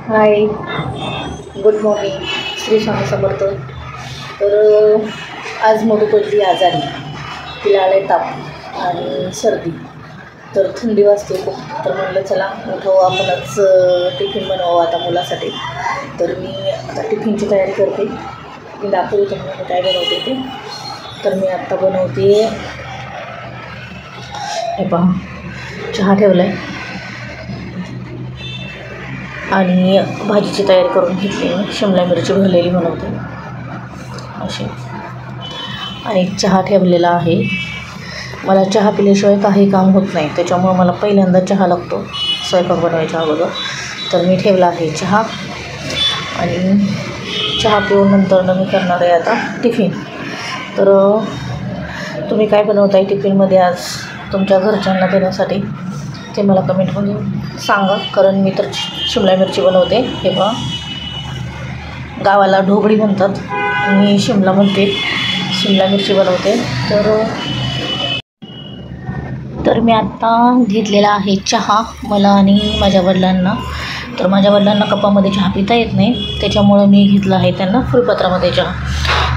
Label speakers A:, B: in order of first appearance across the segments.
A: हाय, good morning. Shri Swami Samarth. तर आज मधू पडली आजारी. तिला आले ताप आणि सर्दी. तर थंडी वाजते खूप. तर म्हणलं चला उठावं, आपणच टिफिन बनवावं आता मुलासाठी. तर मी आता टिफिनची तयारी करते. मी दाखवते तुम्हाला काय बनवते ते. तर मी आत्ता बनवते, हे पहा, चहा ठेवला आहे आणि भाजीची तयारी करून घेतली. मी शिमला मिरची भरलेली बनवते अशी, आणि चहा ठेवलेला आहे. मला चहा पिल्याशिवाय काही काम होत नाही, त्याच्यामुळं मला पहिल्यांदा चहा लागतो स्वयंपाक बनवायच्या अगोदर. तर मी ठेवला आहे चहा, आणि चहा पिऊन नंतर मी करणार आहे आता टिफिन. तर तुम्ही काय बनवत आहे टिफिनमध्ये आज तुमच्या घरच्यांना देण्यासाठी ते मला कमेंटमध्ये सांगा. कारण मी तर शिमला मिरची बनवते. हे पहा, गावाला ढोबळी म्हणतात, मी शिमला म्हणते. शिमला मिरची बनवते. तर मी आत्ता घेतलेला आहे चहा, मला आणि माझ्या वडिलांना. तर माझ्या वडिलांना कपामध्ये चहा पिता येत नाही, त्याच्यामुळं मी घेतला आहे त्यांना फुलपत्रामध्ये चहा.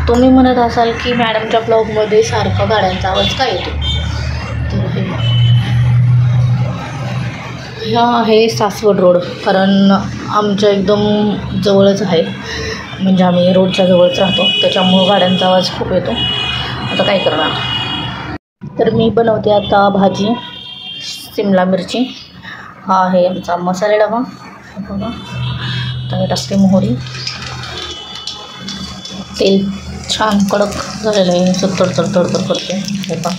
A: तुम्ही म्हणत असाल की मॅडमच्या ब्लॉगमध्ये सारखा गाड्यांचा आवाज काय येतो. तर हे आहे सासवड रोड, कारण आमच्या एकदम जवळच आहे, म्हणजे आम्ही रोडच्या जवळच राहतो, त्याच्यामुळं गाड्यांचा आवाज खूप येतो. आता काय करणार. तर मी बनवते आता भाजी शिमला मिरची. हा आहे आमचा मसाले डबा. बघा, आता मी टाकते मोहरी. तेल छान कडक झालेलं आहे, तडतड करते. हे पहा,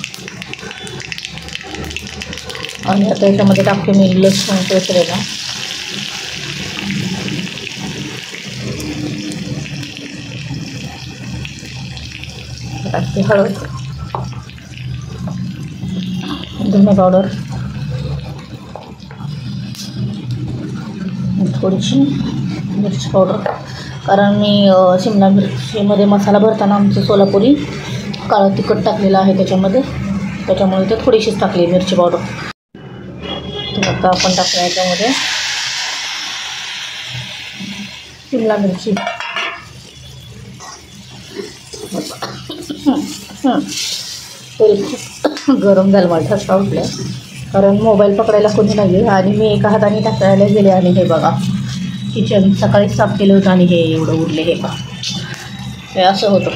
A: आणि आता याच्यामध्ये टाकते मी लसूण ठेचलेला. टाकते हळद, धने पावडर, थोडीशी मिरची पावडर. कारण मी शिमला मिरचीमध्ये मसाला भरताना आमचं सोलापुरी काळं तिखट टाकलेलं आहे त्याच्यामुळे ते थोडीशीच टाकली मिरची पावडर. तर आता आपण टाकूया याच्यामध्ये शिमला मिरची. तेल खूप गरम झालं, माझा ठसका उठला, कारण मोबाईल पकडायला कोणी नाही आहे आणि मी एका हाताने टाकायला गेले. आणि हे बघा, किचन सकाळी साफ केलं होतं आणि हे एवढं उरले. हे बघा, हे असं होतं,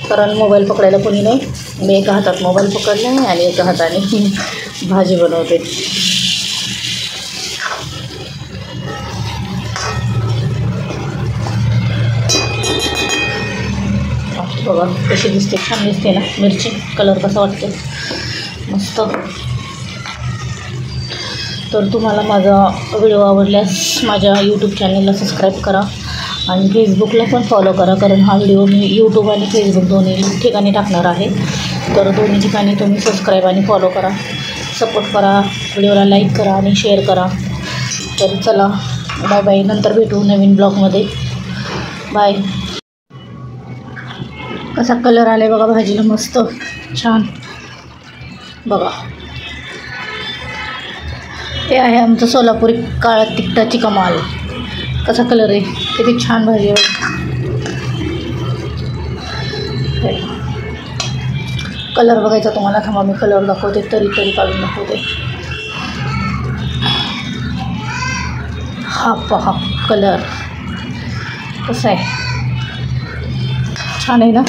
A: कारण मोबाईल पकडायला कोणी नाही. मी एका हातात मोबाईल पकडला आहे आणि एका हाताने भाजी बनवते. बघा कशी दिसते, छान दिसते ना मिरची. कलर कसा वाटते, मस्त. तर तुम्हाला माझा व्हिडिओ आवडल्यास माझ्या यूट्यूब चॅनलला सबस्क्राईब करा आणि फेसबुकला पण फॉलो करा, कारण हा व्हिडिओ मी यूट्यूब आणि फेसबुक दोन्ही ठिकाणी टाकणार आहे. तर दोन्ही ठिकाणी तुम्ही सबस्क्राईब आणि फॉलो करा, सपोर्ट करा, व्हिडिओला लाईक करा आणि शेअर करा. तर चला, बाय बाय. नंतर भेटू नवीन ब्लॉगमध्ये. बाय. कसा कलर आला आहे बघा भाजीला, मस्त छान. बघा, हे आहे आमचं सोलापुरी काळा तिखटाची कमाल. कसा कलर आहे, किती छान भाजी आहे. कलर बघायचा तुम्हाला, थांबा मी कलर दाखवते, तरी काढून दाखवते. हा पहा कलर कसा आहे, छान आहे ना.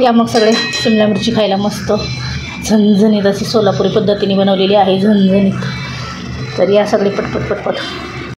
A: या मग सगळे शिमला मिरची खायला, मस्त झणझणीत अशी सोलापुरी पद्धतीने बनवलेली आहे, झणझणीत. तर या सगळे पटपट.